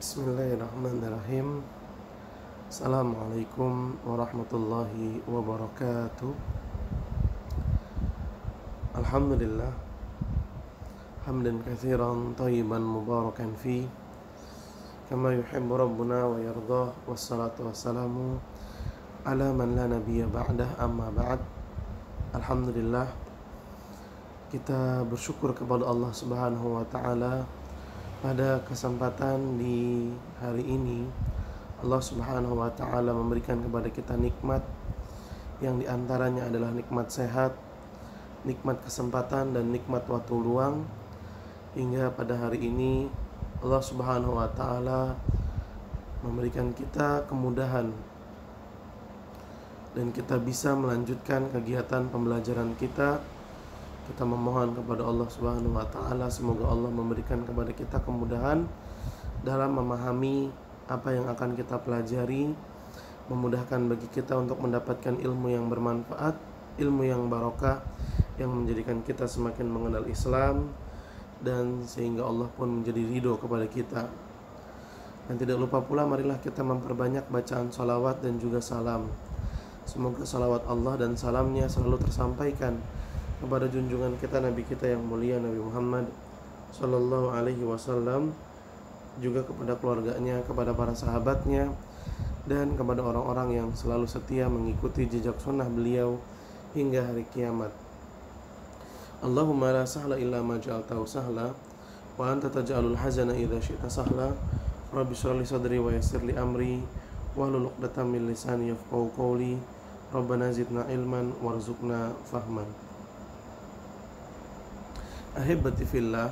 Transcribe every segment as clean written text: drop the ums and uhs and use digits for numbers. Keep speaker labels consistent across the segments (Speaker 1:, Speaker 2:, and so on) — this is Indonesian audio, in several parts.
Speaker 1: Bismillahirrahmanirrahim. Assalamualaikum warahmatullahi wabarakatuh. Alhamdulillah hamdan katsiran thayyiban mubarakan fi kama yuhibbu rabbuna wa yardah, wassalatu wassalamu ala man la nabiyya ba'dah, amma ba'd. Alhamdulillah, kita bersyukur kepada Allah Subhanahu wa taala. Pada kesempatan di hari ini, Allah Subhanahu wa ta'ala memberikan kepada kita nikmat yang diantaranya adalah nikmat sehat, nikmat kesempatan, dan nikmat waktu luang. Hingga pada hari ini Allah Subhanahu wa ta'ala memberikan kita kemudahan dan kita bisa melanjutkan kegiatan pembelajaran kita. Kita memohon kepada Allah Subhanahu wa ta'ala, semoga Allah memberikan kepada kita kemudahan dalam memahami apa yang akan kita pelajari, memudahkan bagi kita untuk mendapatkan ilmu yang bermanfaat, ilmu yang barokah, yang menjadikan kita semakin mengenal Islam, dan sehingga Allah pun menjadi ridho kepada kita. Dan tidak lupa pula, marilah kita memperbanyak bacaan salawat dan juga salam. Semoga salawat Allah dan salamnya selalu tersampaikan kepada junjungan kita, Nabi kita yang mulia, Nabi Muhammad Sallallahu Alaihi Wasallam, juga kepada keluarganya, kepada para sahabatnya, dan kepada orang-orang yang selalu setia mengikuti jejak sunnah beliau hingga hari kiamat. Allahumma la sahla illa ma ja'altahu sahla wa anta taj'alul hazana idza syi'ta sahla. Rabbi shrah li sadri wa yassir li amri wahlul 'uqdatam min lisani yafqahu qawli. Rabbana zidna ilman warzuqna fahman. Ahibati fillah,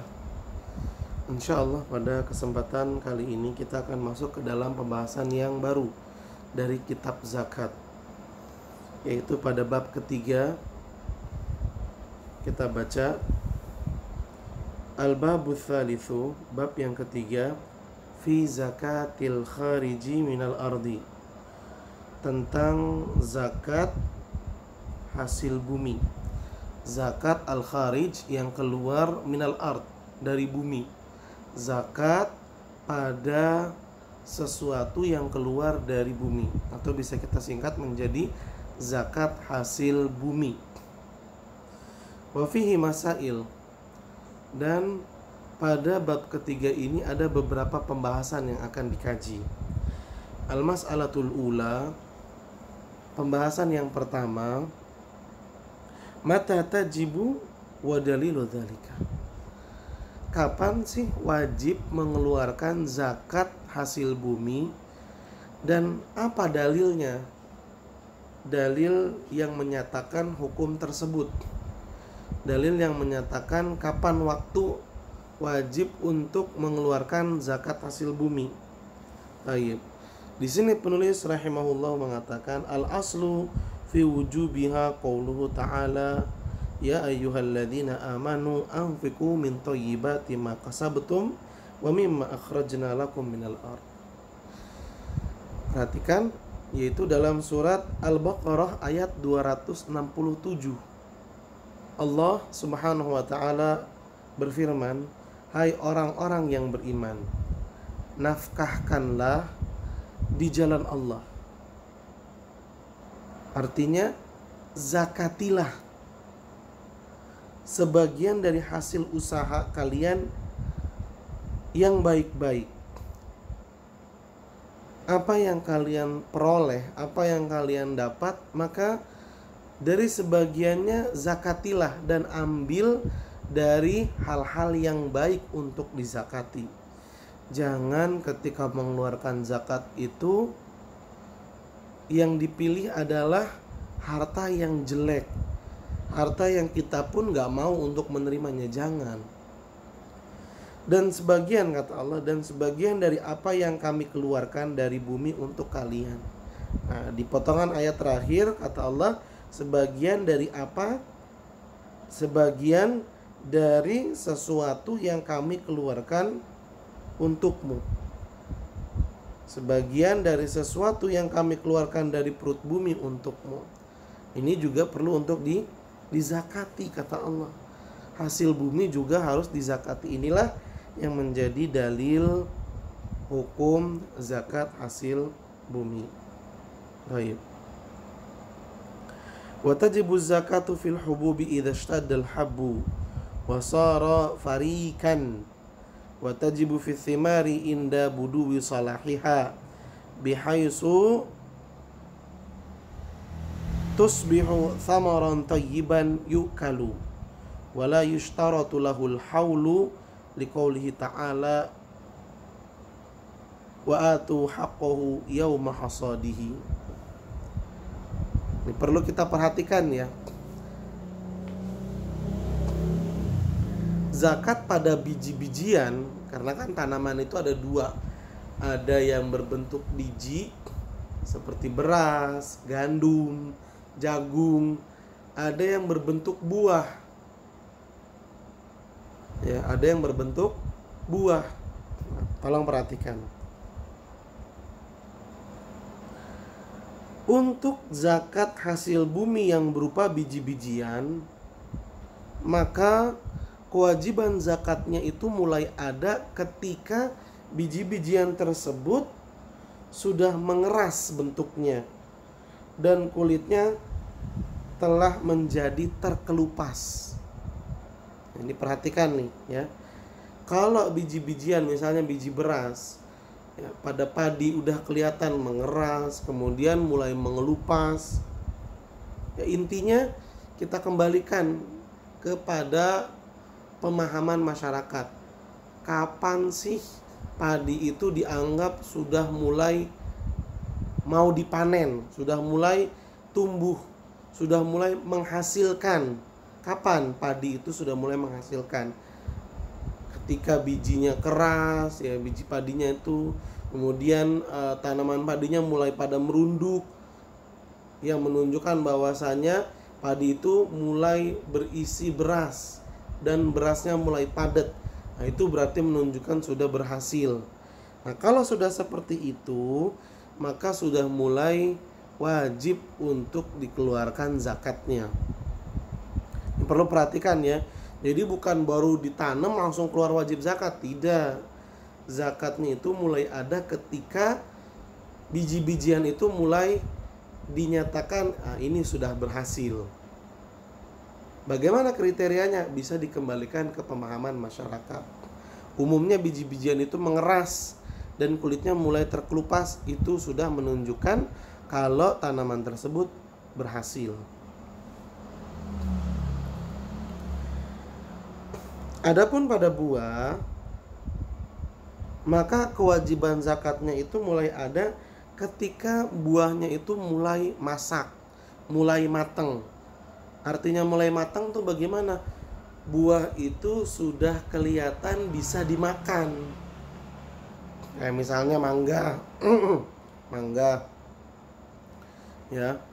Speaker 1: insyaallah pada kesempatan kali ini kita akan masuk ke dalam pembahasan yang baru dari kitab zakat, yaitu pada bab ketiga. Kita baca Al-Babu Tsalitsu, bab yang ketiga, fi zakatil khariji minal ardi, tentang zakat hasil bumi. Zakat al-kharij, yang keluar minal ard, dari bumi. Zakat pada sesuatu yang keluar dari bumi, atau bisa kita singkat menjadi zakat hasil bumi. Wa fihi masail, dan pada bab ketiga ini ada beberapa pembahasan yang akan dikaji. Al-mas'alatul ula, pembahasan yang pertama, mata tajibu wa dalilu dzalika. Kapan sih wajib mengeluarkan zakat hasil bumi dan apa dalilnya? Dalil yang menyatakan hukum tersebut. Dalil yang menyatakan kapan waktu wajib untuk mengeluarkan zakat hasil bumi. Baik. Di sini penulis rahimahullah mengatakan al-aslu fi wujubiha qauluhu ta'ala ya ayyuhalladzina amanu anfiqu min thayyibati ma kasabtum wa mimma akhrajna lakum minal ard. Perhatikan, yaitu dalam surat Al-Baqarah ayat 267. Allah Subhanahu wa ta'ala berfirman, hai orang-orang yang beriman, nafkahkanlah di jalan Allah. Artinya, zakatilah sebagian dari hasil usaha kalian yang baik-baik. Apa yang kalian peroleh, apa yang kalian dapat, maka dari sebagiannya zakatilah dan ambil dari hal-hal yang baik untuk dizakati. Jangan ketika mengeluarkan zakat itu yang dipilih adalah harta yang jelek, harta yang kita pun gak mau untuk menerimanya. Jangan. Dan sebagian, kata Allah, dan sebagian dari apa yang kami keluarkan dari bumi untuk kalian. Nah, di potongan ayat terakhir kata Allah, sebagian dari apa? Sebagian dari sesuatu yang kami keluarkan untukmu. Sebagian dari sesuatu yang kami keluarkan dari perut bumi untukmu. Ini juga perlu untuk dizakati, kata Allah. Hasil bumi juga harus dizakati. Inilah yang menjadi dalil hukum zakat hasil bumi. Baik. Wa tajibu zakatu fil hububi idza ishtadda al-habbu wa sara farikan wa tajibu fi thimari inda buduwi salahiha bihaisu tusbihu thamaran tayyiban yukalu wa la yushtaratu lahul hawlu liqaulihi ta'ala wa atu haqqahu yawma hasadihi. Ini perlu kita perhatikan ya. Zakat pada biji-bijian, karena kan tanaman itu ada dua. Ada yang berbentuk biji seperti beras, gandum, jagung. Ada yang berbentuk buah. Ya, ada yang berbentuk buah. Nah, tolong perhatikan. Untuk zakat hasil bumi yang berupa biji-bijian, maka kewajiban zakatnya itu mulai ada ketika biji-bijian tersebut sudah mengeras bentuknya dan kulitnya telah menjadi terkelupas. Ini perhatikan nih ya. Kalau biji-bijian misalnya biji beras ya, pada padi udah kelihatan mengeras, kemudian mulai mengelupas. Ya, intinya kita kembalikan kepada pemahaman masyarakat. Kapan sih padi itu dianggap sudah mulai mau dipanen, sudah mulai tumbuh, sudah mulai menghasilkan? Kapan padi itu sudah mulai menghasilkan? Ketika bijinya keras, ya biji padinya itu, kemudian tanaman padinya mulai pada merunduk, yang menunjukkan bahwasanya padi itu mulai berisi beras dan berasnya mulai padat. Nah, itu berarti menunjukkan sudah berhasil. Nah, kalau sudah seperti itu, maka sudah mulai wajib untuk dikeluarkan zakatnya. Ini perlu perhatikan ya. Jadi bukan baru ditanam langsung keluar wajib zakat, tidak. Zakatnya itu mulai ada ketika biji-bijian itu mulai dinyatakan ini sudah berhasil. Bagaimana kriterianya? Bisa dikembalikan ke pemahaman masyarakat. Umumnya biji-bijian itu mengeras dan kulitnya mulai terkelupas, itu sudah menunjukkan kalau tanaman tersebut berhasil. Adapun pada buah, maka kewajiban zakatnya itu mulai ada ketika buahnya itu mulai masak, mulai matang. Artinya mulai matang tuh bagaimana? Buah itu sudah kelihatan bisa dimakan. Kayak misalnya mangga. Mangga. Ya.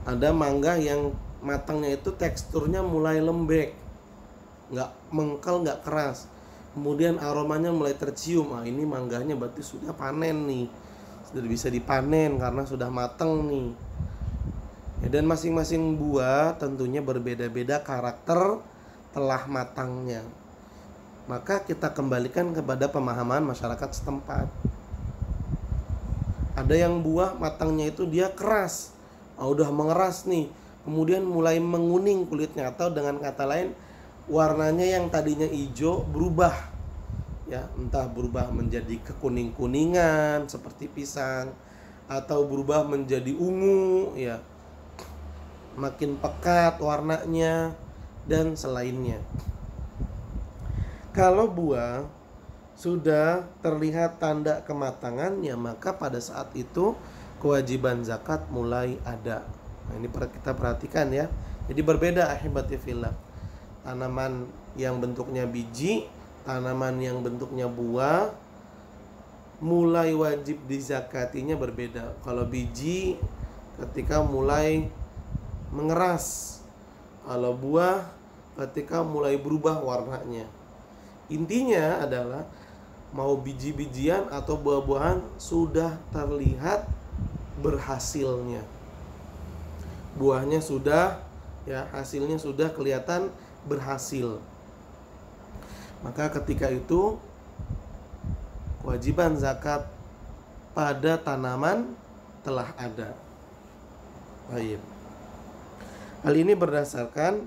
Speaker 1: Ada mangga yang matangnya itu teksturnya mulai lembek. Nggak mengkel, nggak keras. Kemudian aromanya mulai tercium. Ini mangganya berarti sudah panen nih. Sudah bisa dipanen karena sudah matang nih. Ya, dan masing-masing buah tentunya berbeda-beda karakter telah matangnya. Maka kita kembalikan kepada pemahaman masyarakat setempat. Ada yang buah matangnya itu dia keras, udah mengeras nih, kemudian mulai menguning kulitnya, atau dengan kata lain warnanya yang tadinya hijau berubah, ya entah berubah menjadi kekuning-kuningan seperti pisang, atau berubah menjadi ungu, ya makin pekat warnanya dan selainnya. Kalau buah sudah terlihat tanda kematangannya, maka pada saat itu kewajiban zakat mulai ada. Nah, ini kita perhatikan ya. Jadi berbeda ahibati fillah. Tanaman yang bentuknya biji, tanaman yang bentuknya buah, mulai wajib dizakatinya berbeda. Kalau biji ketika mulai mengeras, kalau buah ketika mulai berubah warnanya. Intinya adalah mau biji-bijian atau buah-buahan sudah terlihat berhasilnya. Buahnya sudah, ya hasilnya sudah kelihatan berhasil. Maka ketika itu kewajiban zakat pada tanaman telah ada. Baik. Hal ini berdasarkan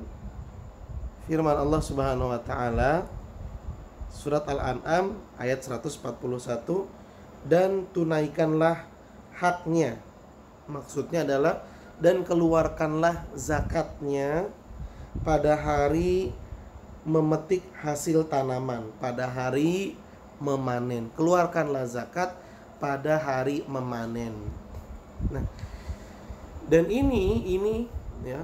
Speaker 1: firman Allah Subhanahu wa taala surat Al-An'am ayat 141, dan tunaikanlah haknya. Maksudnya adalah dan keluarkanlah zakatnya pada hari memetik hasil tanaman, pada hari memanen. Keluarkanlah zakat pada hari memanen. Nah, dan ini ya,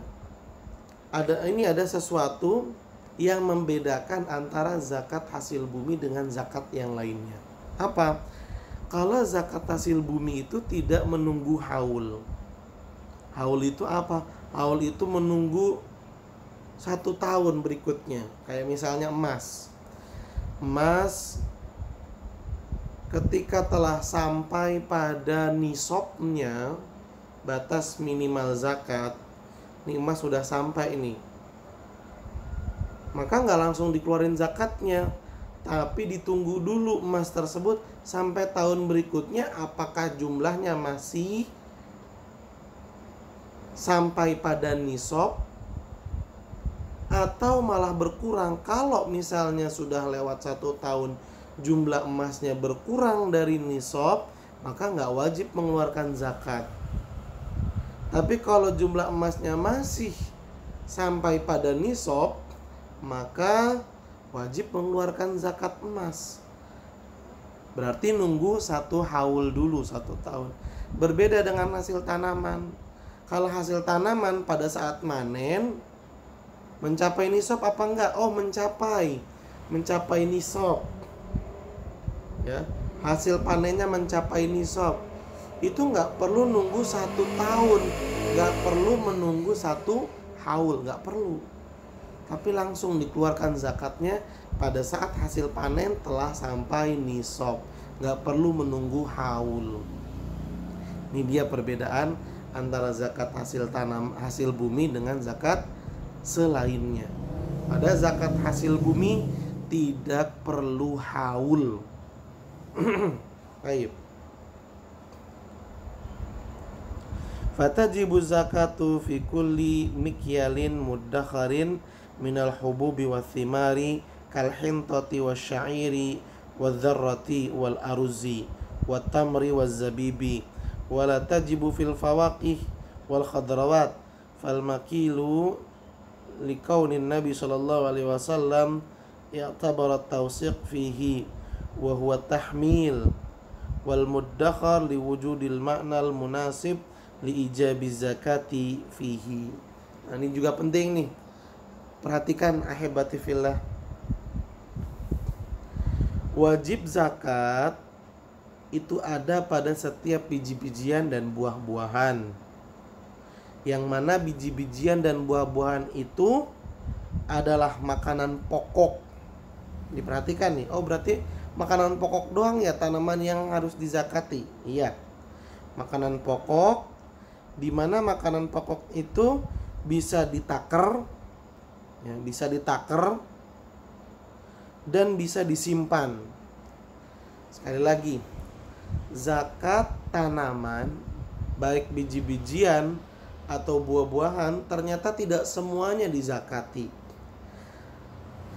Speaker 1: ada sesuatu yang membedakan antara zakat hasil bumi dengan zakat yang lainnya. Apa? Kalau zakat hasil bumi itu tidak menunggu haul. Haul itu apa? Haul itu menunggu 1 tahun berikutnya. Kayak misalnya emas. Emas ketika telah sampai pada nisabnya, batas minimal zakat, ini emas sudah sampai ini, maka nggak langsung dikeluarin zakatnya, tapi ditunggu dulu emas tersebut sampai tahun berikutnya apakah jumlahnya masih sampai pada nisab atau malah berkurang. Kalau misalnya sudah lewat 1 tahun jumlah emasnya berkurang dari nisab, maka nggak wajib mengeluarkan zakat. Tapi kalau jumlah emasnya masih sampai pada nisab, maka wajib mengeluarkan zakat emas. Berarti nunggu 1 haul dulu, 1 tahun. Berbeda dengan hasil tanaman. Kalau hasil tanaman pada saat manen mencapai nisab apa enggak? Oh, mencapai nisab. Ya, hasil panennya mencapai nisab. Itu enggak perlu nunggu 1 tahun, enggak perlu menunggu 1 haul, enggak perlu. Tapi langsung dikeluarkan zakatnya pada saat hasil panen telah sampai nisab, enggak perlu menunggu haul. Ini dia perbedaan antara zakat hasil bumi dengan zakat selainnya. Pada zakat hasil bumi tidak perlu haul. Baik. Fatajibu zakatu fi kulli mikyalin muddakharin minal hububi wa thimari kal hintati wa syairi wa dzarrati wal aruzi wa tamri wa zabibi wa la tajibu fil fawaqih wal khadrawat fal makilu liqaunin nabi sallallahu alaihi wasallam ya'tabara tawsiq fihi wa huwa tahmil wal muddakhar liwujudil ma'nal munasib li ijabi zakati fihi. Nah, ini juga penting nih. Perhatikan ahibati fillah. Wajib zakat itu ada pada setiap biji-bijian dan buah-buahan. Yang mana biji-bijian dan buah-buahan itu adalah makanan pokok. Diperhatikan nih. Oh, berarti makanan pokok doang ya tanaman yang harus dizakati. Iya. Makanan pokok, di mana makanan pokok itu bisa ditaker, ya, bisa ditaker dan bisa disimpan. Sekali lagi, zakat tanaman baik biji-bijian atau buah-buahan ternyata tidak semuanya dizakati.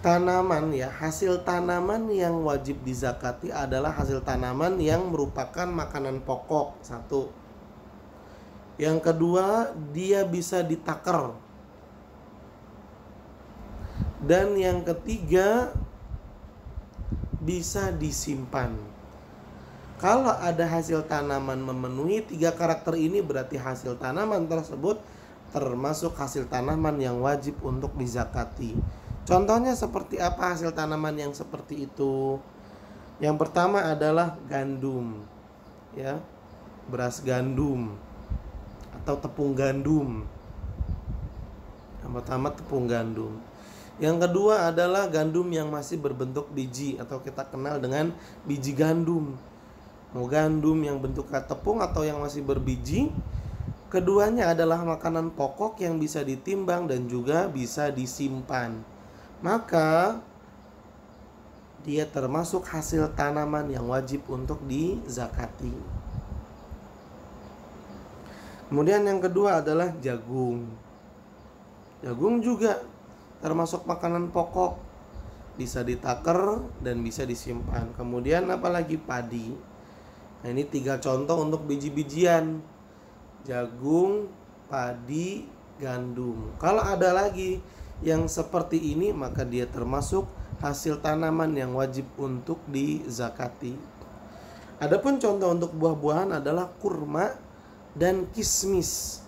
Speaker 1: Tanaman, ya, hasil tanaman yang wajib dizakati adalah hasil tanaman yang merupakan makanan pokok. 1. Yang kedua, dia bisa ditaker. Dan yang ketiga, bisa disimpan. Kalau ada hasil tanaman memenuhi 3 karakter ini, berarti hasil tanaman tersebut termasuk hasil tanaman yang wajib untuk dizakati. Contohnya seperti apa hasil tanaman yang seperti itu? Yang pertama adalah gandum, ya, beras gandum atau tepung gandum. Yang pertama tepung gandum. Yang kedua adalah gandum yang masih berbentuk biji atau kita kenal dengan biji gandum. Mau gandum yang bentuknya tepung atau yang masih berbiji, keduanya adalah makanan pokok yang bisa ditimbang dan juga bisa disimpan. Maka dia termasuk hasil tanaman yang wajib untuk dizakati. Kemudian yang kedua adalah jagung. Jagung juga termasuk makanan pokok, bisa ditaker dan bisa disimpan. Kemudian apalagi padi. Nah, ini 3 contoh untuk biji-bijian. Jagung, padi, gandum. Kalau ada lagi yang seperti ini, maka dia termasuk hasil tanaman yang wajib untuk dizakati. Adapun contoh untuk buah-buahan adalah kurma dan kismis.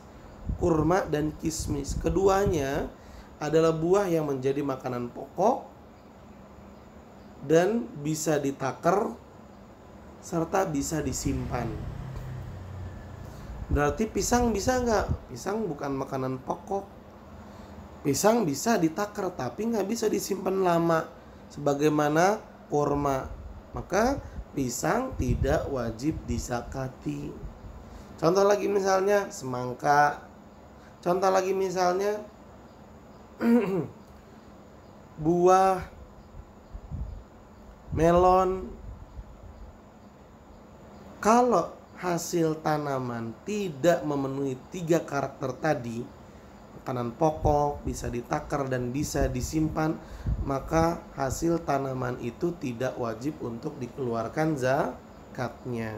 Speaker 1: Kurma dan kismis, keduanya adalah buah yang menjadi makanan pokok dan bisa ditaker serta bisa disimpan. Berarti pisang bisa nggak? Pisang bukan makanan pokok. Pisang bisa ditaker tapi nggak bisa disimpan lama sebagaimana kurma. Maka pisang tidak wajib dizakati. Contoh lagi misalnya semangka. Contoh lagi misalnya buah melon. Kalau hasil tanaman tidak memenuhi 3 karakter tadi, makanan pokok, bisa ditaker dan bisa disimpan, maka hasil tanaman itu tidak wajib untuk dikeluarkan zakatnya.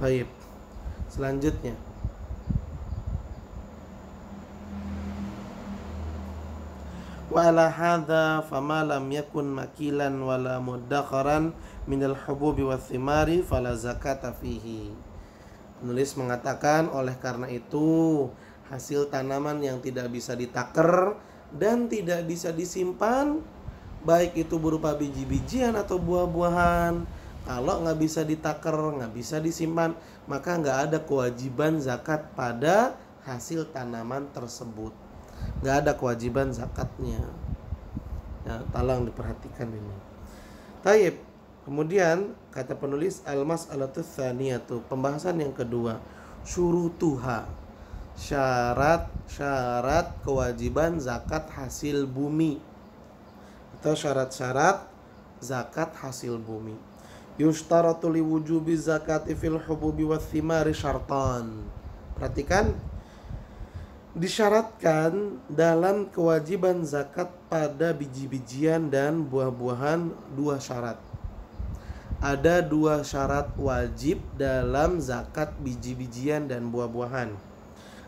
Speaker 1: Baik, selanjutnya wa ala hadza fama lam yakun makilan wala muddakharan minal hububi wath thimari fala zakata fihi. Penulis mengatakan oleh karena itu hasil tanaman yang tidak bisa ditaker dan tidak bisa disimpan, baik itu berupa biji-bijian atau buah-buahan, kalau nggak bisa ditaker, nggak bisa disimpan, maka nggak ada kewajiban zakat pada hasil tanaman tersebut. Nggak ada kewajiban zakatnya. Ya, tolong diperhatikan ini. Taib. Kemudian kata penulis al-mas'alatu tsaniyatu, pembahasan yang kedua, syurutuha, syarat-syarat kewajiban zakat hasil bumi atau syarat-syarat zakat hasil bumi. Yushtaratu liwujubi zakati fil hububi wath thimari syartan. Perhatikan, disyaratkan dalam kewajiban zakat pada biji-bijian dan buah-buahan 2 syarat. Ada 2 syarat wajib dalam zakat biji-bijian dan buah-buahan.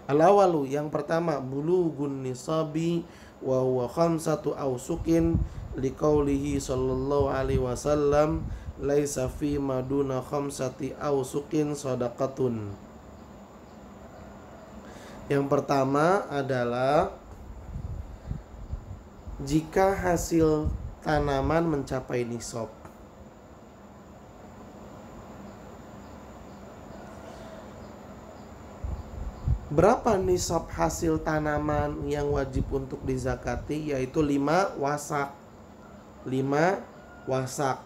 Speaker 1: Al-awalu, yang pertama, bulughun nisabi wa huwa 5 awsuqin liqaulihi sallallahu alaihi wasallam laisa fi maduna 5 awsuqin shadaqatun. Yang pertama adalah jika hasil tanaman mencapai nisab. Berapa nisab hasil tanaman yang wajib untuk dizakati? Yaitu 5 wasak. 5 wasak.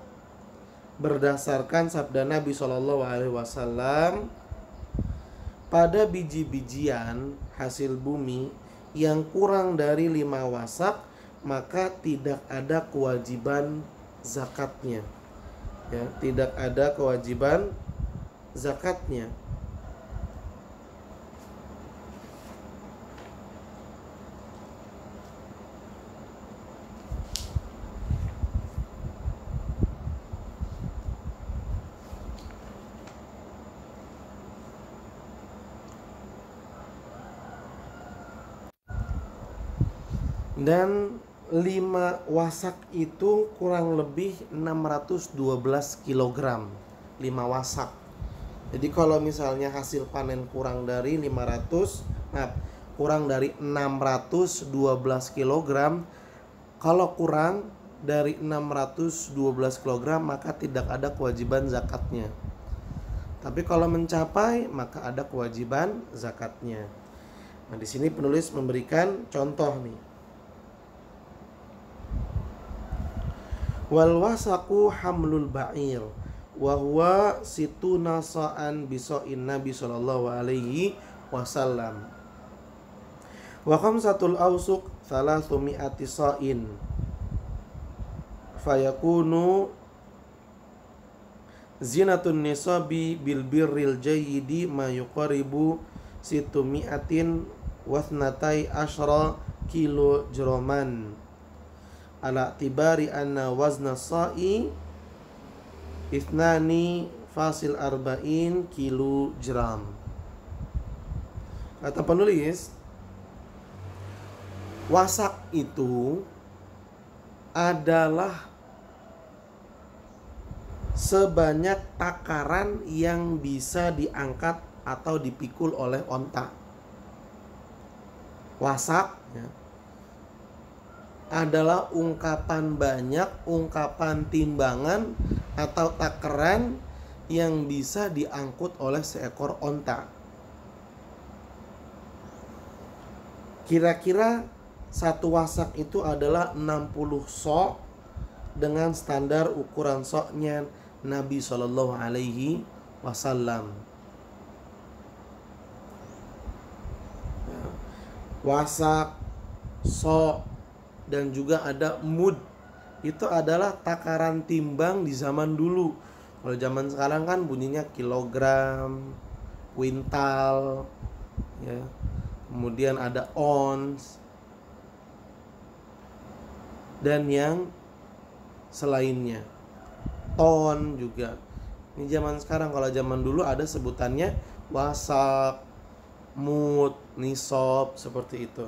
Speaker 1: Berdasarkan sabda Nabi SAW, pada biji-bijian hasil bumi yang kurang dari 5 wasak, maka tidak ada kewajiban zakatnya. Ya, tidak ada kewajiban zakatnya. Dan 5 wasak itu kurang lebih 612 kg 5 wasak. Jadi kalau misalnya hasil panen kurang dari 612 kg, kalau kurang dari 612 kg maka tidak ada kewajiban zakatnya. Tapi kalau mencapai maka ada kewajiban zakatnya. Nah, di sini penulis memberikan contoh nih. Wal wasaku hamlul ba'ir wa huwa situna sa'an biso'in Nabi sallallahu alaihi wasallam. Wa khamsatul awsuq thalathumi'ati sa'in fayakunu zinatun nisabi bil birril jayyidi ma yuqaribu situmi'atin wathnatai asyra kilo jroman ala tibari anna wazna sa'i ithnani fasil arba'in kilo gram. Kata penulis, wasak itu adalah sebanyak takaran yang bisa diangkat atau dipikul oleh onta. Wasak ya, adalah ungkapan banyak, ungkapan timbangan atau takaran yang bisa diangkut oleh seekor onta. Kira-kira satu wasak itu adalah 60 sok dengan standar ukuran soknya Nabi Shallallahu Alaihi Wasallam. Wasak, sok, dan juga ada mud. Itu adalah takaran timbang di zaman dulu. Kalau zaman sekarang kan bunyinya kilogram, kuintal, ya. Kemudian ada ons dan yang selainnya, ton juga. Ini zaman sekarang. Kalau zaman dulu ada sebutannya wasak, mud, nisab, seperti itu.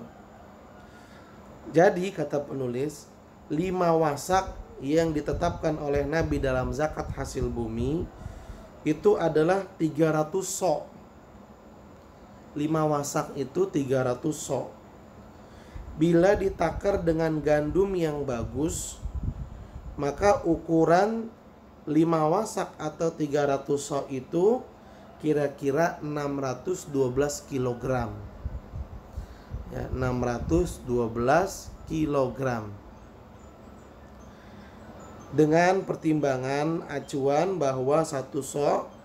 Speaker 1: Jadi kata penulis, 5 wasak yang ditetapkan oleh Nabi dalam zakat hasil bumi itu adalah 300 sok. 5 wasak itu 300 sok. Bila ditakar dengan gandum yang bagus, maka ukuran 5 wasak atau 300 sok itu kira-kira 612 kg. Ya, 612 kg. Dengan pertimbangan acuan bahwa 1 sok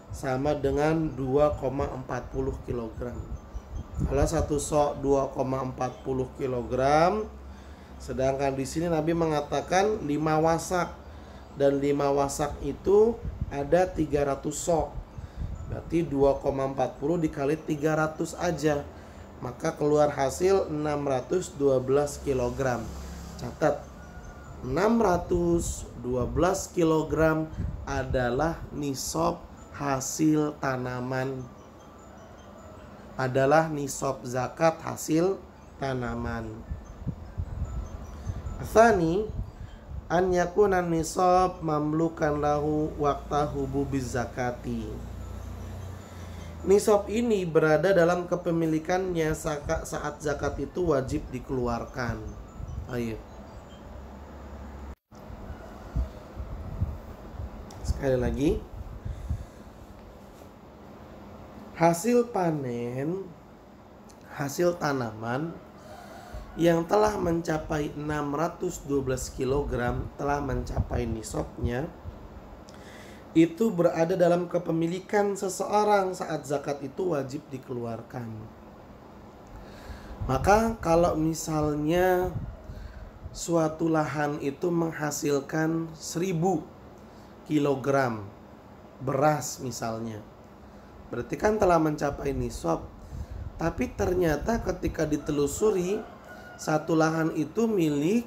Speaker 1: sama dengan 2,40 kg. Kalau 1 sok 2,40 kg, sedangkan di sini Nabi mengatakan 5 wasak, dan 5 wasak itu ada 300 sok. Berarti 2,40 dikali 300 aja, maka keluar hasil 612 kg. Catat, 612 kg adalah nisab hasil tanaman, adalah nisab zakat hasil tanaman. Tsani an yakuna nisab mamlukan lahu waqta hububiz zakati. Nisab ini berada dalam kepemilikannya saat zakat itu wajib dikeluarkan. Ayo. Sekali lagi, hasil panen, hasil tanaman yang telah mencapai 612 kg telah mencapai nisabnya, itu berada dalam kepemilikan seseorang saat zakat itu wajib dikeluarkan. Maka kalau misalnya suatu lahan itu menghasilkan 1000 kg beras misalnya, berarti kan telah mencapai nisab. Tapi ternyata ketika ditelusuri, satu lahan itu milik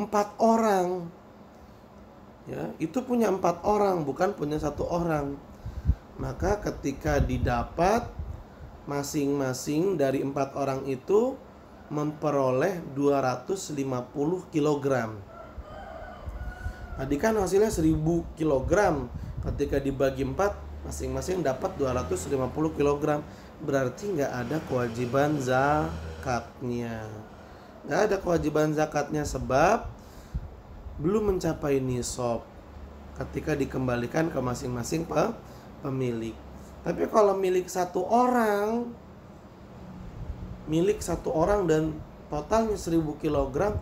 Speaker 1: 4 orang. Ya, itu punya 4 orang, bukan punya 1 orang. Maka ketika didapat, masing-masing dari 4 orang itu memperoleh 250 kg. Tadi kan hasilnya 1000 kg. Ketika dibagi 4, masing-masing dapat 250 kg. Berarti nggak ada kewajiban zakatnya. Nggak ada kewajiban zakatnya sebab belum mencapai nisab ketika dikembalikan ke masing-masing pemilik. Tapi kalau milik satu orang dan totalnya 1000 kg,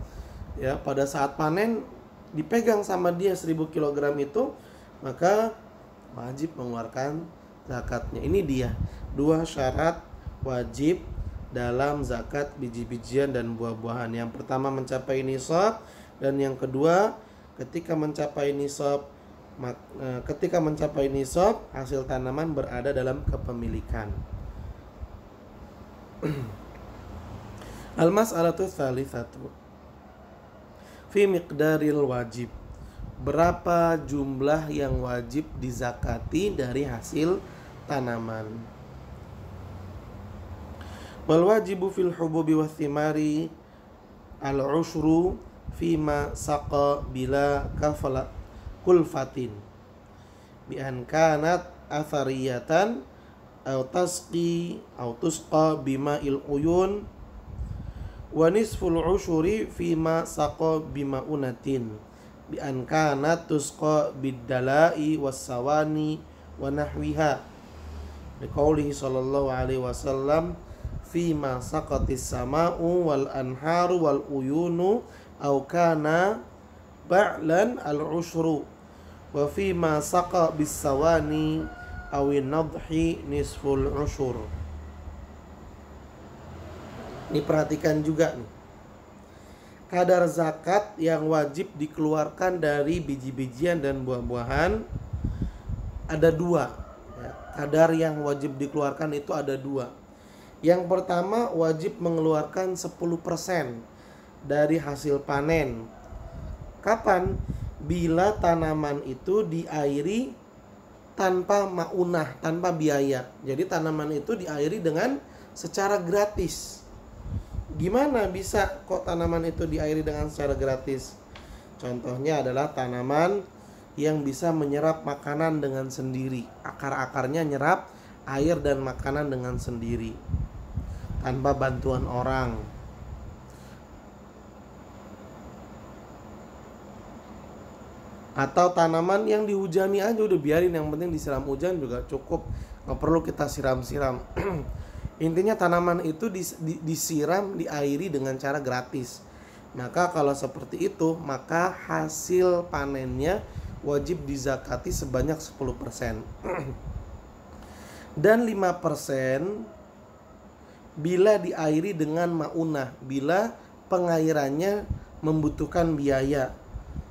Speaker 1: ya, pada saat panen dipegang sama dia 1000 kg itu, maka wajib mengeluarkan zakatnya. Ini dia 2 syarat wajib dalam zakat biji-bijian dan buah-buahan. Yang pertama mencapai nisab, dan yang kedua ketika mencapai nisab hasil tanaman berada dalam kepemilikan. Al-mas'alatu tsalitsatu fi miqdaril wajib. Berapa jumlah yang wajib dizakati dari hasil tanaman? Wal wajibu fil hububi wath thimari al-ushru fima saqa bila kulfatin bi an kanat athariyatan aw tusqa bima'il uyun wa nisful ushuri fima saqa bima'unatin bi an kanat tusqa bid-dala'i was-sawani wa nahwiha liqaulihi sallallahu alaihi wasallam fima saqatis sama'u wal anharu wal uyunu aw kana ba'lan al-ushru wa fima saqa bis sawani awin nadhi nisful ushur. Ini perhatikan juga nih, kadar zakat yang wajib dikeluarkan dari biji-bijian dan buah-buahan ada dua ya. Kadar yang wajib dikeluarkan itu ada dua. Yang pertama wajib mengeluarkan 10% dari hasil panen. Kapan? Bila tanaman itu diairi tanpa maunah, tanpa biaya. Jadi tanaman itu diairi dengan secara gratis. Gimana bisa kok tanaman itu diairi dengan secara gratis? Contohnya adalah tanaman yang bisa menyerap makanan dengan sendiri. Akar-akarnya nyerap air dan makanan dengan sendiri tanpa bantuan orang. Atau tanaman yang dihujani aja udah biarin, yang penting disiram hujan juga cukup, nggak perlu kita siram-siram. Intinya tanaman itu disiram, diairi dengan cara gratis. Maka kalau seperti itu, maka hasil panennya wajib dizakati sebanyak 10%. Dan 5% bila diairi dengan maunah, bila pengairannya membutuhkan biaya,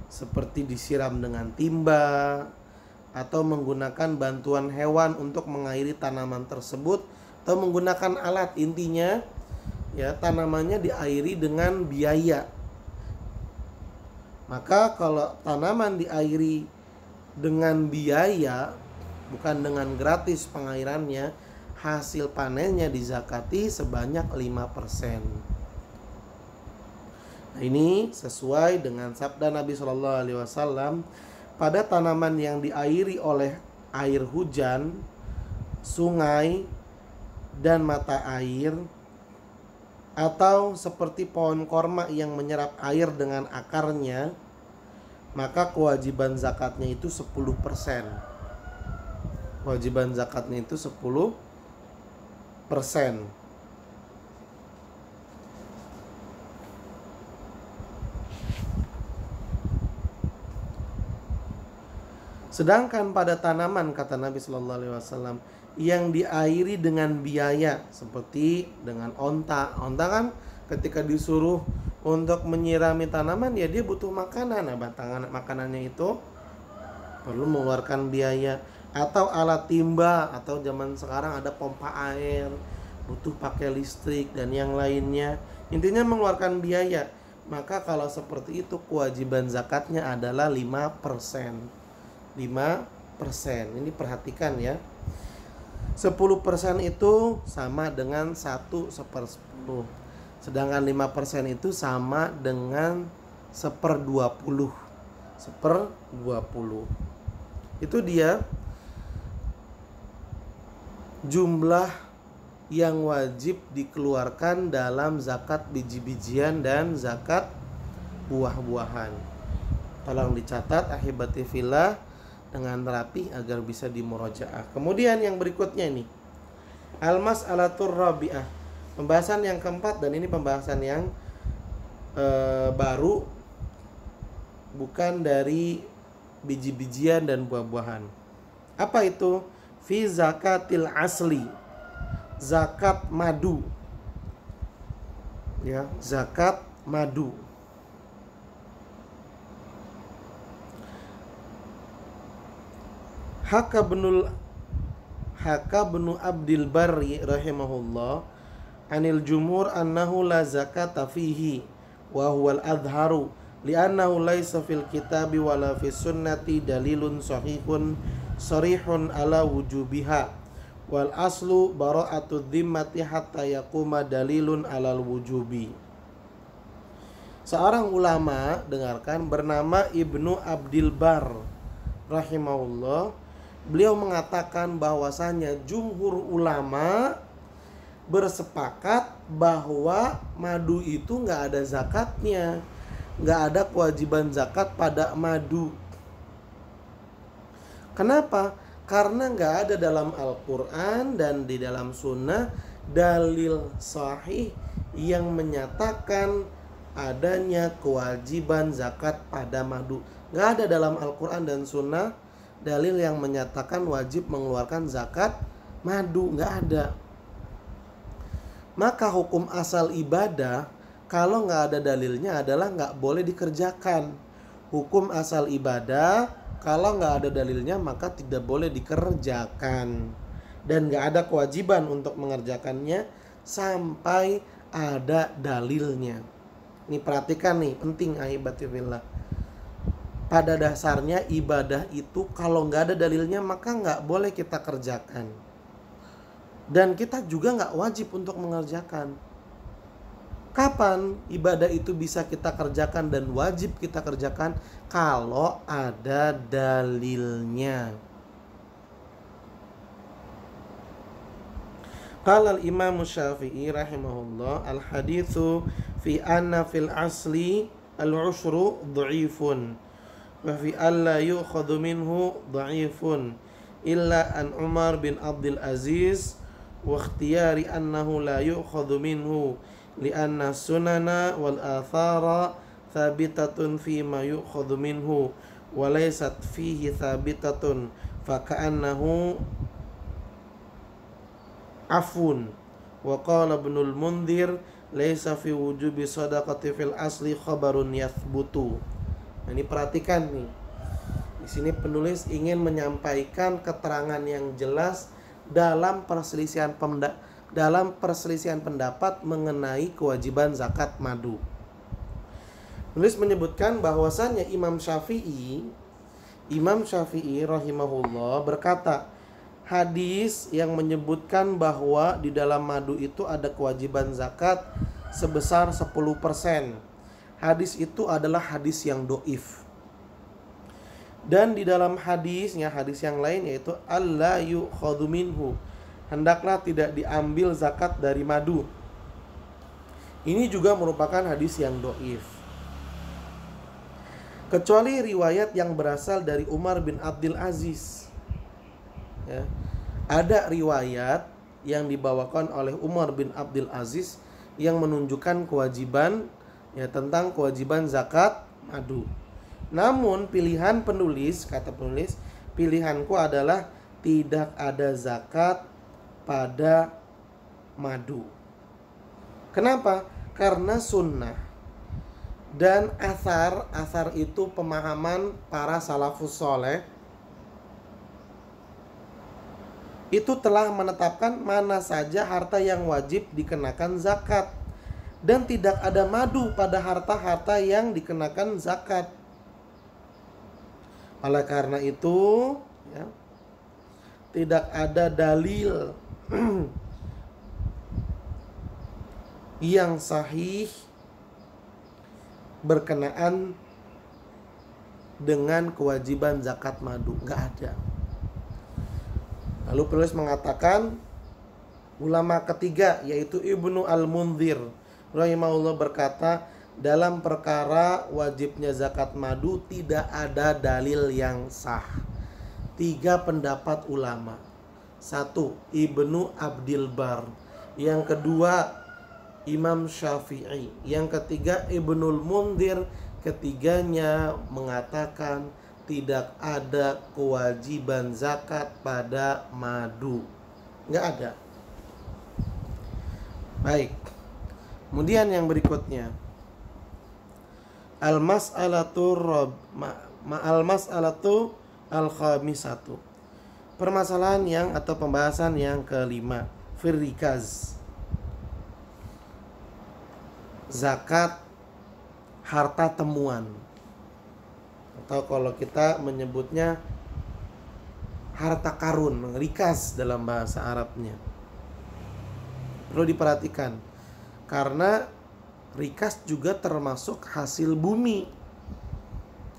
Speaker 1: seperti disiram dengan timba atau menggunakan bantuan hewan untuk mengairi tanaman tersebut, atau menggunakan alat. Intinya ya, tanamannya diairi dengan biaya. Maka kalau tanaman diairi dengan biaya, bukan dengan gratis pengairannya, hasil panennya dizakati sebanyak 5%. Nah, ini sesuai dengan sabda Nabi Shallallahu Alaihi Wasallam, pada tanaman yang diairi oleh air hujan, sungai, dan mata air, atau seperti pohon korma yang menyerap air dengan akarnya, maka kewajiban zakatnya itu 10%. Kewajiban zakatnya itu 10%. Sedangkan pada tanaman, kata Nabi Sallallahu Alaihi Wasallam, yang diairi dengan biaya, seperti dengan onta kan ketika disuruh untuk menyirami tanaman, ya dia butuh makanan. Nah, makanannya itu perlu mengeluarkan biaya. Atau alat timba, atau zaman sekarang ada pompa air, butuh pakai listrik dan yang lainnya. Intinya mengeluarkan biaya. Maka kalau seperti itu, kewajiban zakatnya adalah 5%. 5%. Ini perhatikan ya. 10% itu sama dengan 1/10. Sedangkan 5% itu sama dengan 1/20. 1/20. Itu dia jumlah yang wajib dikeluarkan dalam zakat biji-bijian dan zakat buah-buahan. Tolong dicatat ahibati fillah dengan rapi agar bisa dimurojaah. Kemudian yang berikutnya ini, al-mas'alatur rabi'ah, pembahasan yang keempat, dan ini pembahasan yang baru, bukan dari biji-bijian dan buah-buahan. Apa itu? Fi zakatil asli, zakat madu. ya, zakat madu. Haka benu Abdil Barri rahimahullah anil jumhur annahu la zakata fihi wa huwal adharu li'annahu laisa fil kitabi wala fis sunnati dalilun sarihun ala wujubiha wal aslu bara'atud dhimmati hatta yaquma dalilun alal wujubi. Seorang ulama, dengarkan, bernama Ibnu Abdil Bar rahimahullah, beliau mengatakan bahwasanya jumhur ulama bersepakat bahwa madu itu nggak ada zakatnya, nggak ada kewajiban zakat pada madu. Kenapa? Karena nggak ada dalam Al-Quran dan di dalam Sunnah dalil sahih yang menyatakan adanya kewajiban zakat pada madu. Nggak ada dalam Al-Quran dan Sunnah dalil yang menyatakan wajib mengeluarkan zakat madu, nggak ada. Maka hukum asal ibadah kalau nggak ada dalilnya adalah nggak boleh dikerjakan. Hukum asal ibadah kalau nggak ada dalilnya maka tidak boleh dikerjakan. Dan nggak ada kewajiban untuk mengerjakannya sampai ada dalilnya. Ini perhatikan nih, penting ahibbatillah. Pada dasarnya ibadah itu kalau nggak ada dalilnya maka nggak boleh kita kerjakan. Dan kita juga nggak wajib untuk mengerjakan. Kapan ibadah itu bisa kita kerjakan dan wajib kita kerjakan? Kalau ada dalilnya. Qala al-Imam Syafi'i rahimahullah, al-haditsu fi anna fil asli al-ushru dha'ifun wa fi alla yu'khadhu minhu dha'ifun illa an Umar bin Abdul Aziz wa ikhtiyari annahu la yu'khadhu minhu li'anna sunana wal athara thabitatun fi ma yu'khadhu minhu wa laysat fihi thabitatun fa ka'annahu afun. Wa qala Ibnul Mundhir laysa fi wujubi shadaqati fil asli khabarun yathbutu. Nah, ini perhatikan nih. Di sini penulis ingin menyampaikan keterangan yang jelas dalam perselisihan pendapat mengenai kewajiban zakat madu. Penulis menyebutkan bahwasannya Imam Syafi'i rahimahullah berkata, hadis yang menyebutkan bahwa di dalam madu itu ada kewajiban zakat sebesar 10%. Hadis itu adalah hadis yang doif. Dan di dalam hadis yang lain yaitu alla yu'khadhu minhu, hendaklah tidak diambil zakat dari madu. Ini juga merupakan hadis yang doif. Kecuali riwayat yang berasal dari Umar bin Abdul Aziz. Ya. Ada riwayat yang dibawakan oleh Umar bin Abdul Aziz yang menunjukkan kewajiban tentang kewajiban zakat madu. Namun pilihan penulis, kata penulis, pilihanku adalah tidak ada zakat pada madu. Kenapa? Karena sunnah dan asar itu pemahaman para salafus soleh itu telah menetapkan mana saja harta yang wajib dikenakan zakat, dan tidak ada madu pada harta-harta yang dikenakan zakat. Oleh karena itu tidak ada dalil yang sahih berkenaan dengan kewajiban zakat madu, nggak ada. Lalu penulis mengatakan ulama ketiga yaitu Ibnu Al-Mundhir rahimahullah berkata, dalam perkara wajibnya zakat madu tidak ada dalil yang sah. 3 pendapat ulama. 1, Ibnu Abdil Bar. Yang kedua, Imam Syafi'i. Yang ketiga, Ibnul Mundhir. Ketiganya mengatakan tidak ada kewajiban zakat pada madu. Nggak ada. Baik. Kemudian yang berikutnya, al-mas'alatu al-khamisatu. Permasalahan yang atau pembahasan yang kelima, firrikaz. Zakat harta temuan. Atau kalau kita menyebutnya harta karun, rikas dalam bahasa Arabnya. Perlu diperhatikan karena rikas juga termasuk hasil bumi.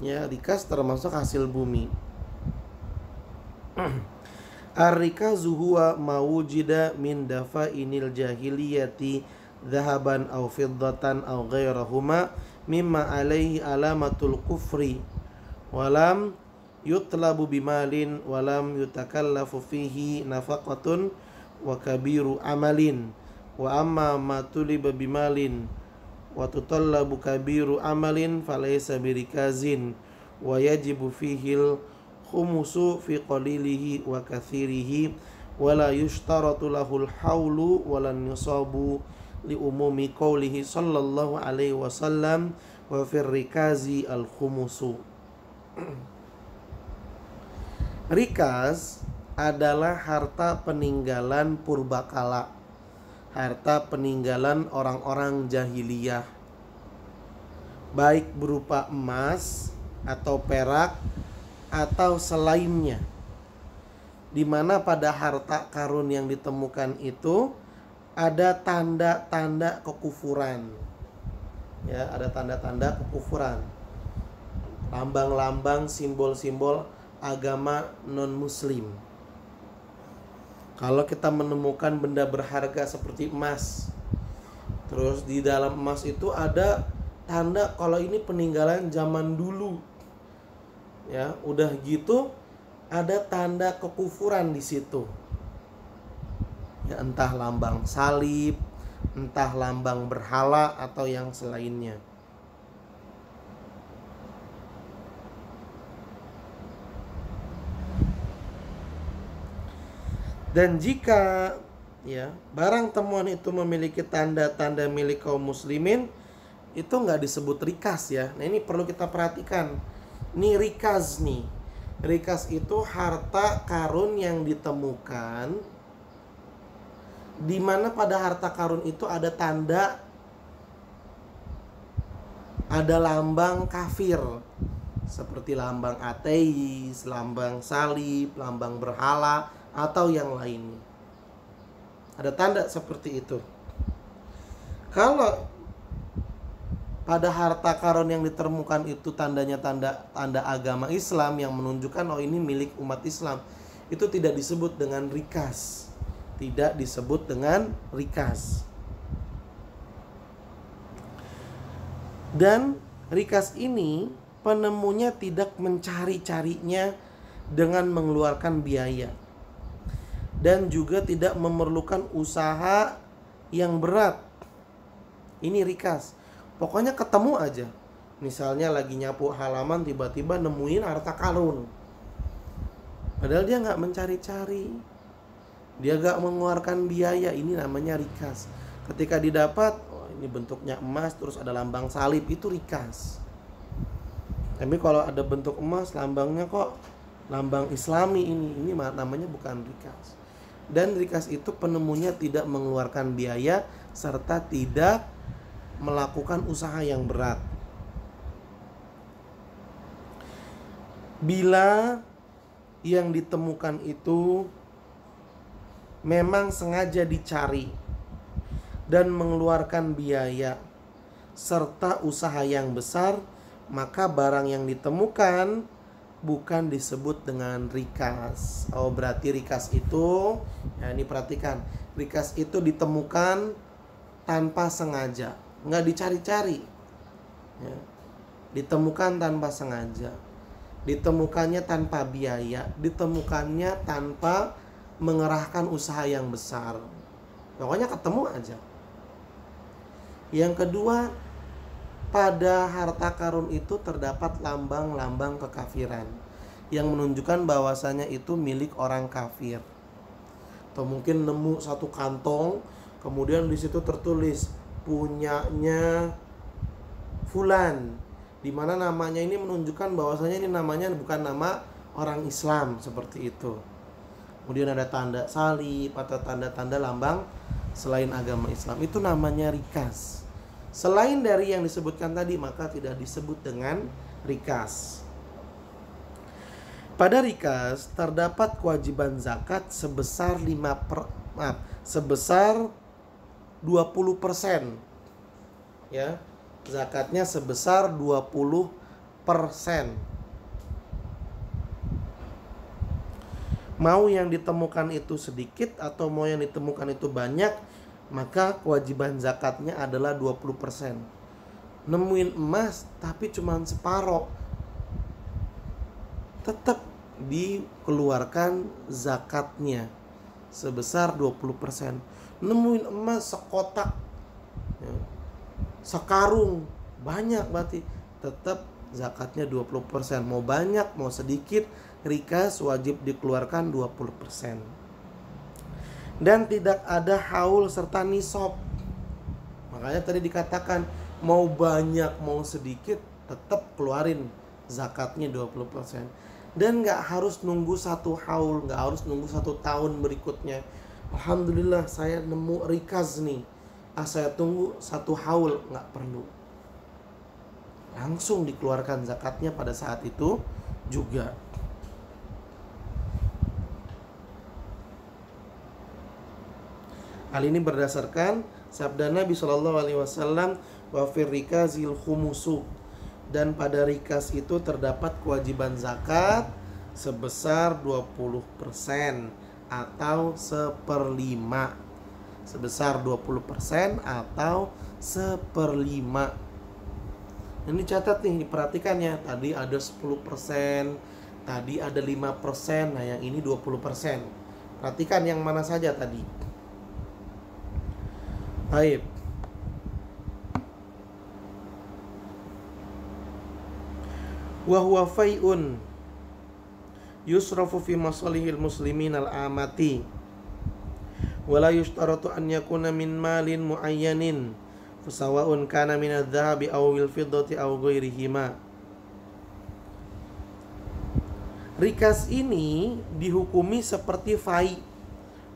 Speaker 1: Ya, rikas termasuk hasil bumi. Ar-rikazu huwa mawujida min dafainil jahiliyati dhahaban aw fiddatan aw ghairahuma mimma alaihi alamatul kufri walam yutlabu bimalin walam yutakallafu fihi nafaqatun wa kabiru amalin wa amma ma tuliba bimalin wa tutallabu kabiru amalin falaysa birikazin wa yajibu fihil khumusu fi qalilihi wa kathirihi wa la yushtaratu lahul hawlu wa lan yusabu li umumi qawlihi sallallahu alaihi wasallam wa fir rikazi al khumusu. Rikas adalah harta peninggalan purbakala, harta peninggalan orang-orang jahiliyah, baik berupa emas atau perak atau selainnya, di mana pada harta karun yang ditemukan itu ada tanda-tanda kekufuran. Ya, ada tanda-tanda kekufuran. Lambang-lambang, simbol-simbol agama non-muslim. Kalau kita menemukan benda berharga seperti emas, terus di dalam emas itu ada tanda kalau ini peninggalan zaman dulu. Ya, udah gitu ada tanda kekufuran di situ. Ya, entah lambang salib, entah lambang berhala atau yang selainnya. Dan jika ya barang temuan itu memiliki tanda-tanda milik kaum muslimin, itu nggak disebut rikas ya. Nah, ini perlu kita perhatikan. Ini rikas nih. Rikas itu harta karun yang ditemukan di mana pada harta karun itu ada tanda, ada lambang kafir seperti lambang ateis, lambang salib, lambang berhala atau yang lainnya. Ada tanda seperti itu. Kalau pada harta karun yang ditemukan itu tandanya tanda agama Islam yang menunjukkan oh ini milik umat Islam, itu tidak disebut dengan rikas. Tidak disebut dengan rikas. Dan rikas ini penemunya tidak mencari-carinya dengan mengeluarkan biaya. Dan juga tidak memerlukan usaha yang berat. Ini rikas. Pokoknya ketemu aja. Misalnya lagi nyapu halaman tiba-tiba nemuin harta karun. Padahal dia gak mencari-cari. Dia gak mengeluarkan biaya. Ini namanya rikas. Ketika didapat, oh ini bentuknya emas terus ada lambang salib, itu rikas. Tapi kalau ada bentuk emas, lambangnya kok lambang Islami, ini namanya bukan rikas. Dan rikas itu penemunya tidak mengeluarkan biaya serta tidak melakukan usaha yang berat. Bila yang ditemukan itu memang sengaja dicari dan mengeluarkan biaya serta usaha yang besar, maka barang yang ditemukan bukan disebut dengan rikas. Oh, berarti rikas itu, ya ini perhatikan, rikas itu ditemukan tanpa sengaja, nggak dicari-cari, ya. Ditemukan tanpa sengaja, ditemukannya tanpa biaya, ditemukannya tanpa mengerahkan usaha yang besar. Pokoknya ketemu aja. Yang kedua, pada harta karun itu terdapat lambang-lambang kekafiran yang menunjukkan bahwasanya itu milik orang kafir. Atau mungkin nemu satu kantong, kemudian di situ tertulis punyanya fulan, di mana namanya ini menunjukkan bahwasanya ini namanya bukan nama orang Islam, seperti itu. Kemudian ada tanda salib atau tanda-tanda lambang selain agama Islam, itu namanya rikas. Selain dari yang disebutkan tadi, maka tidak disebut dengan rikas. Pada rikas terdapat kewajiban zakat sebesar 20%. Ya, zakatnya sebesar 20%. Mau yang ditemukan itu sedikit atau mau yang ditemukan itu banyak, maka kewajiban zakatnya adalah 20%. Nemuin emas tapi cuma separoh, tetap dikeluarkan zakatnya sebesar 20%. Nemuin emas sekotak, ya, sekarung, banyak berarti tetap zakatnya 20%. Mau banyak mau sedikit, rikas wajib dikeluarkan 20%. Dan tidak ada haul serta nisab. Makanya tadi dikatakan mau banyak mau sedikit tetap keluarin zakatnya 20%. Dan gak harus nunggu 1 haul, gak harus nunggu 1 tahun berikutnya. Alhamdulillah saya nemu rikas nih, saya tunggu 1 haul, gak perlu. Langsung dikeluarkan zakatnya pada saat itu juga. Hal ini berdasarkan sabda Nabi SAW, wa fir rikazil khumusu, dan pada rikas itu terdapat kewajiban zakat sebesar 20% atau 1/5. Sebesar 20% atau 1/5. Ini catat nih, perhatikan ya. Tadi ada 10%, tadi ada 5%, nah yang ini 20%. Perhatikan yang mana saja tadi. Baik. Wa huwa fai'un yusrafu fi masalihil muslimin al-amati wa la yushtaratu an yakuna min malin muayyanin fasawa'un kana min adh-dhahabi aw wil fiddati aw ghairihima. Rikas ini dihukumi seperti fai.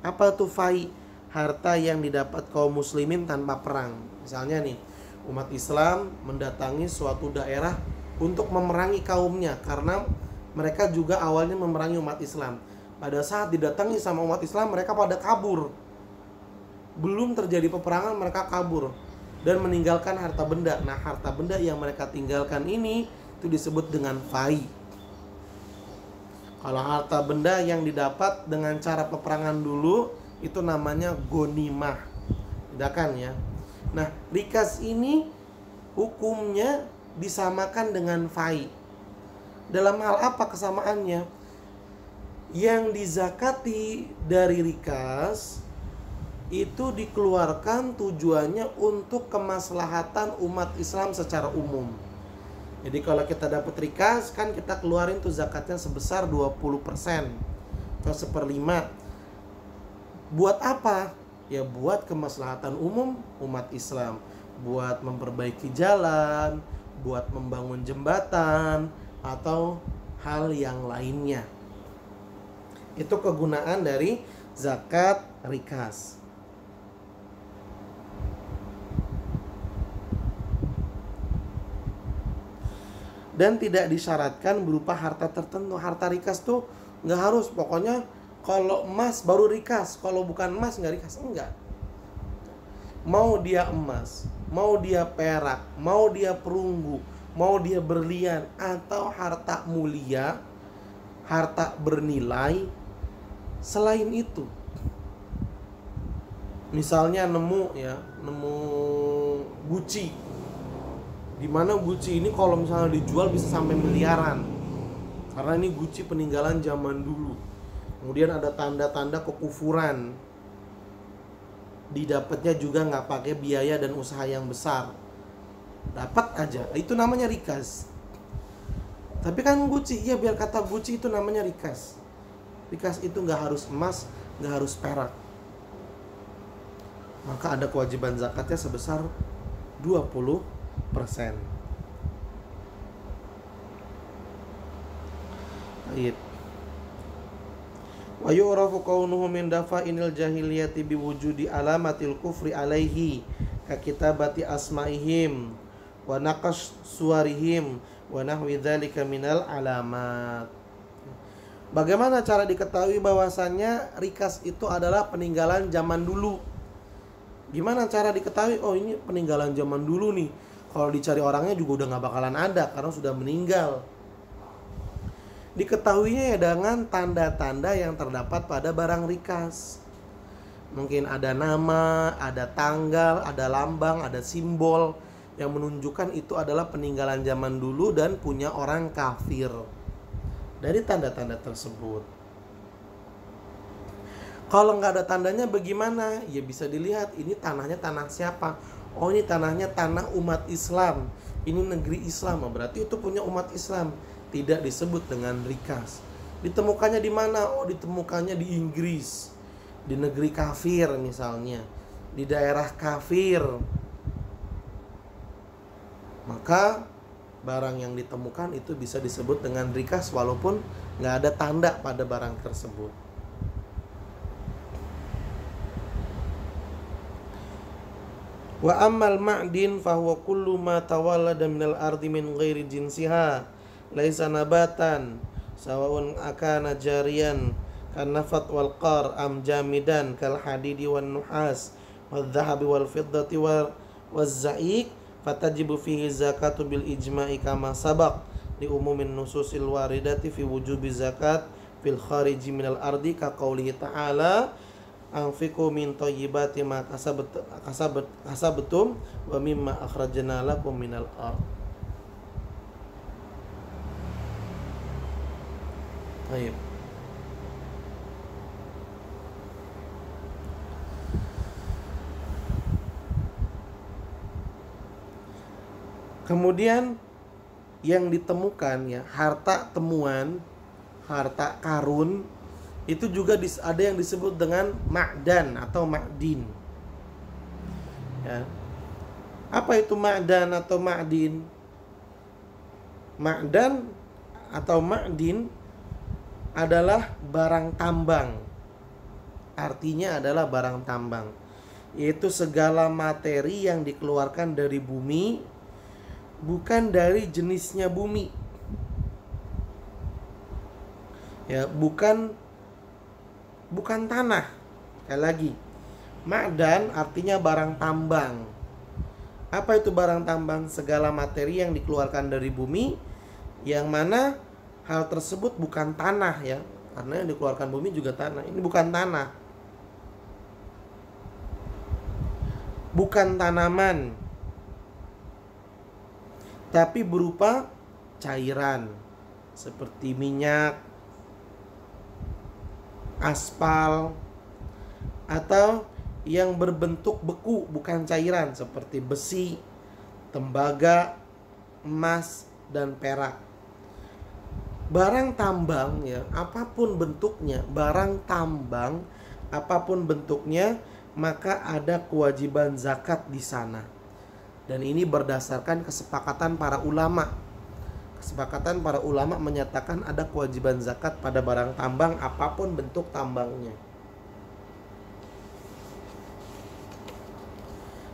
Speaker 1: Apa tuh fai? Harta yang didapat kaum muslimin tanpa perang. Misalnya nih, umat Islam mendatangi suatu daerah untuk memerangi kaumnya, karena mereka juga awalnya memerangi umat Islam. Pada saat didatangi sama umat Islam, mereka pada kabur. Belum terjadi peperangan, mereka kabur dan meninggalkan harta benda. Nah, harta benda yang mereka tinggalkan ini itu disebut dengan fai. Kalau harta benda yang didapat dengan cara peperangan dulu, itu namanya gonimah. Bedakan ya. Nah, rikas ini hukumnya disamakan dengan fai. Dalam hal apa kesamaannya? Yang dizakati dari rikas itu dikeluarkan tujuannya untuk kemaslahatan umat Islam secara umum. Jadi kalau kita dapat rikas, kan kita keluarin tuh zakatnya sebesar 20% atau 1/5. Buat apa? Ya buat kemaslahatan umum umat Islam, buat memperbaiki jalan, buat membangun jembatan, atau hal yang lainnya. Itu kegunaan dari zakat rikas. Dan tidak disyaratkan berupa harta tertentu. Harta rikas tuh nggak harus, pokoknya kalau emas baru rikas, kalau bukan emas nggak rikas, enggak. Mau dia emas, mau dia perak, mau dia perunggu, mau dia berlian, atau harta mulia, harta bernilai selain itu. Misalnya nemu Gucci, dimana Gucci ini kalau misalnya dijual bisa sampai miliaran, karena ini Gucci peninggalan zaman dulu. Kemudian ada tanda-tanda kekufuran, didapatnya juga nggak pakai biaya dan usaha yang besar, dapat aja, itu namanya rikas. Tapi kan Gucci, ya biar kata Gucci itu namanya rikas. Rikas itu nggak harus emas, nggak harus perak. maka ada kewajiban zakatnya sebesar 20%. Baik. Wa yu'rafu kaunuhu min dafa'inil jahiliyati biwujudi alamatil kufri alaihi ka kitabati asma'ihim wa naqash suwarihim wa nahwi dzalika minal alamat. Bagaimana cara diketahui bahwasannya rikas itu adalah peninggalan zaman dulu? Gimana cara diketahui? Oh, ini peninggalan zaman dulu nih. Kalau dicari orangnya juga udah gak bakalan ada karena sudah meninggal. Diketahuinya ya dengan tanda-tanda yang terdapat pada barang rikas. Mungkin ada nama, ada tanggal, ada lambang, ada simbol yang menunjukkan itu adalah peninggalan zaman dulu dan punya orang kafir. Dari tanda-tanda tersebut. Kalau nggak ada tandanya bagaimana? Ya bisa dilihat ini tanahnya tanah siapa. Oh, ini tanahnya tanah umat Islam. Ini negeri Islam, berarti itu punya umat Islam. Tidak disebut dengan rikas. Ditemukannya di mana? Oh, ditemukannya di Inggris, di negeri kafir misalnya, di daerah kafir. Maka barang yang ditemukan itu bisa disebut dengan rikas walaupun nggak ada tanda pada barang tersebut. Wa ammal ma'din fahuwa kullu ma tawallada minal ardi min ghairi jinsiha laisa nabatan sawa'un akana jariyan kan nafat wal qar am jamidan kal hadidi wan nuhas wal dhahabi wal fiddati wal zaik fatajibu fihi zakatu bil ijma'i kama sabaq li umumin nususil waridati fi wujubi zakat fil khariji minal ardi ka qaulihi ta'ala anfiqu min thayyibati ma kasabtum wa mimma akhrajna lakum minal ard. Baik. Kemudian yang ditemukan ya, harta temuan, harta karun itu juga ada yang disebut dengan ma'dan atau ma'din. Ya. Apa itu ma'dan atau ma'din? Ma'dan atau ma'din adalah barang tambang. Artinya adalah barang tambang, yaitu segala materi yang dikeluarkan dari bumi, bukan dari jenisnya bumi. Ya, bukan tanah. Sekali lagi, ma'dan artinya barang tambang. Apa itu barang tambang? Segala materi yang dikeluarkan dari bumi, yang mana hal tersebut bukan tanah ya, karena yang dikeluarkan bumi juga tanah. Ini bukan tanah, bukan tanaman, tapi berupa cairan seperti minyak, aspal, atau yang berbentuk beku bukan cairan seperti besi, tembaga, emas, dan perak. Barang tambang ya, apapun bentuknya, barang tambang apapun bentuknya, maka ada kewajiban zakat di sana. Dan ini berdasarkan kesepakatan para ulama. Kesepakatan para ulama menyatakan ada kewajiban zakat pada barang tambang apapun bentuk tambangnya.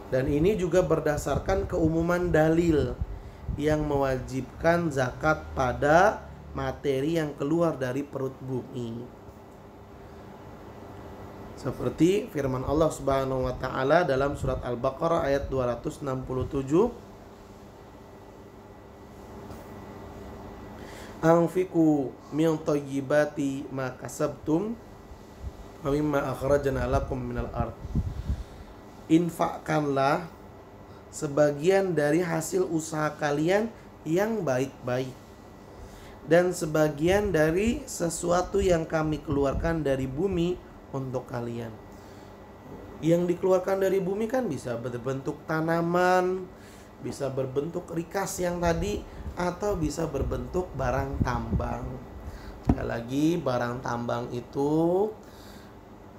Speaker 1: Dan ini juga berdasarkan keumuman dalil yang mewajibkan zakat pada materi yang keluar dari perut bumi. Seperti firman Allah Subhanahu wa taala dalam surat Al-Baqarah ayat 267, anfiqu min thayyibati ma kasabtum wa mimma akhrajna lakum minal ard. Infakkanlah sebagian dari hasil usaha kalian yang baik-baik, dan sebagian dari sesuatu yang kami keluarkan dari bumi untuk kalian. Yang dikeluarkan dari bumi kan bisa berbentuk tanaman, bisa berbentuk rikas yang tadi, atau bisa berbentuk barang tambang. Sekali lagi, barang tambang itu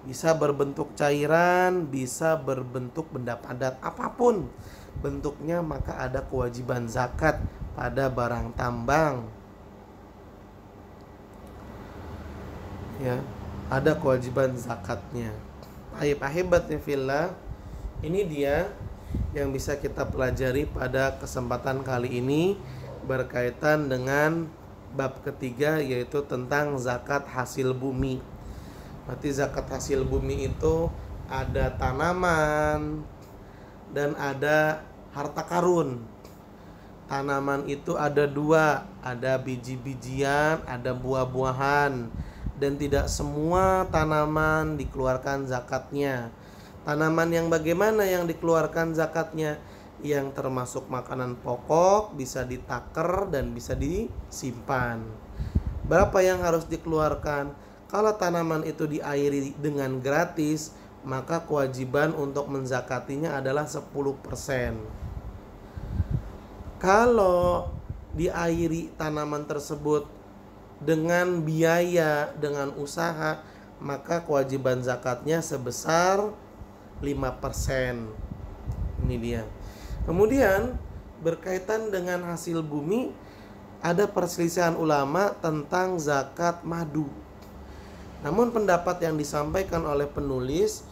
Speaker 1: Bisa berbentuk cairan, bisa berbentuk benda padat, apapun bentuknya maka ada kewajiban zakat pada barang tambang. Ya, ada kewajiban zakatnya. Ahibatnya fillah, ini dia yang bisa kita pelajari pada kesempatan kali ini berkaitan dengan bab ketiga, yaitu tentang zakat hasil bumi. Berarti zakat hasil bumi itu ada tanaman dan ada harta karun. Tanaman itu ada dua, ada biji-bijian, ada buah-buahan. Dan tidak semua tanaman dikeluarkan zakatnya. Tanaman yang bagaimana yang dikeluarkan zakatnya? Yang termasuk makanan pokok, bisa ditaker dan bisa disimpan. Berapa yang harus dikeluarkan? Kalau tanaman itu diairi dengan gratis, maka kewajiban untuk menzakatinya adalah 10%. Kalau diairi tanaman tersebut dengan biaya, dengan usaha, maka kewajiban zakatnya sebesar 5%. Ini dia. Kemudian berkaitan dengan hasil bumi, ada perselisihan ulama tentang zakat madu. Namun pendapat yang disampaikan oleh penulis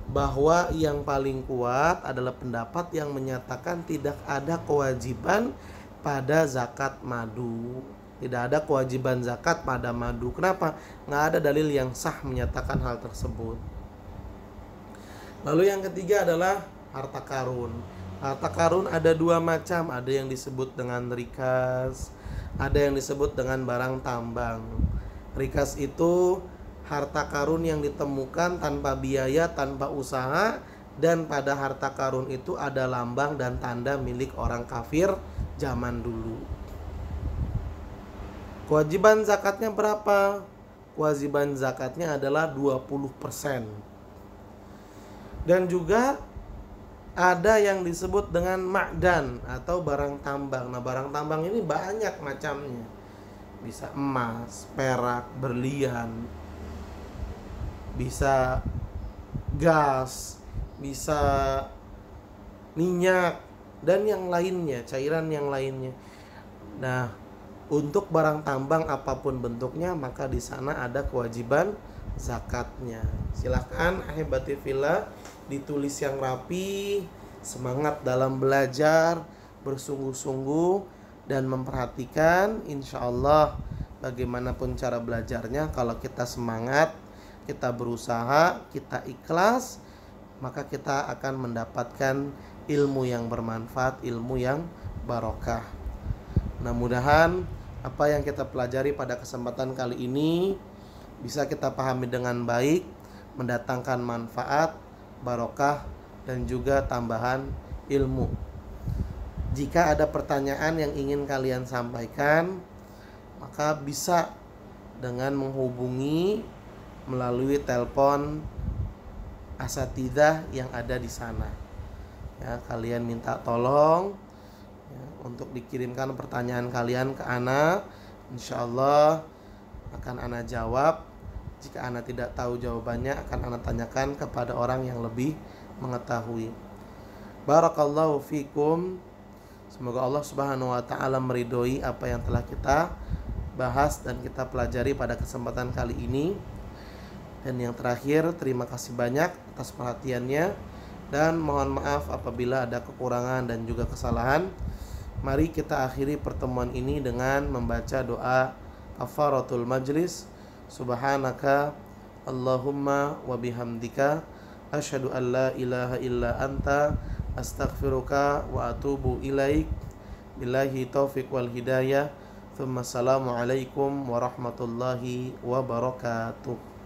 Speaker 1: bahwa yang paling kuat adalah pendapat yang menyatakan tidak ada kewajiban pada zakat madu. Tidak ada kewajiban zakat pada madu. Kenapa? Nggak ada dalil yang sah menyatakan hal tersebut. Lalu yang ketiga adalah harta karun. Harta karun ada dua macam. Ada yang disebut dengan rikas, ada yang disebut dengan barang tambang. Rikas itu harta karun yang ditemukan tanpa biaya, tanpa usaha, dan pada harta karun itu ada lambang dan tanda milik orang kafir zaman dulu. Kewajiban zakatnya berapa? Kewajiban zakatnya adalah 20%. Dan juga ada yang disebut dengan ma'dan atau barang tambang. Nah, barang tambang ini banyak macamnya. Bisa emas, perak, berlian, bisa gas, bisa minyak, dan yang lainnya, cairan yang lainnya. Nah, untuk barang tambang apapun bentuknya, maka di sana ada kewajiban zakatnya. Silahkan ahibati fillah, ditulis yang rapi, semangat dalam belajar, bersungguh-sungguh dan memperhatikan. Insya Allah bagaimanapun cara belajarnya, kalau kita semangat, kita berusaha, kita ikhlas, maka kita akan mendapatkan ilmu yang bermanfaat, ilmu yang barokah. Mudah-mudahan apa yang kita pelajari pada kesempatan kali ini bisa kita pahami dengan baik, mendatangkan manfaat, barokah, dan juga tambahan ilmu. Jika ada pertanyaan yang ingin kalian sampaikan, maka bisa dengan menghubungi melalui telepon asatidzah yang ada di sana. Ya, kalian minta tolong ya, untuk dikirimkan pertanyaan kalian ke ana. Insyaallah akan ana jawab. Jika ana tidak tahu jawabannya, akan ana tanyakan kepada orang yang lebih mengetahui. Barakallahu fikum. Semoga Allah Subhanahu wa taala meridhoi apa yang telah kita bahas dan kita pelajari pada kesempatan kali ini. Dan yang terakhir, terima kasih banyak atas perhatiannya, dan mohon maaf apabila ada kekurangan dan juga kesalahan. Mari kita akhiri pertemuan ini dengan membaca doa kafaratul majlis. Subhanaka Allahumma wa bihamdika asyhadu an la ilaha illa anta astaghfiruka wa atubu ilaik. Billahi taufiq wal hidayah. Assalamualaikum warahmatullahi wabarakatuh.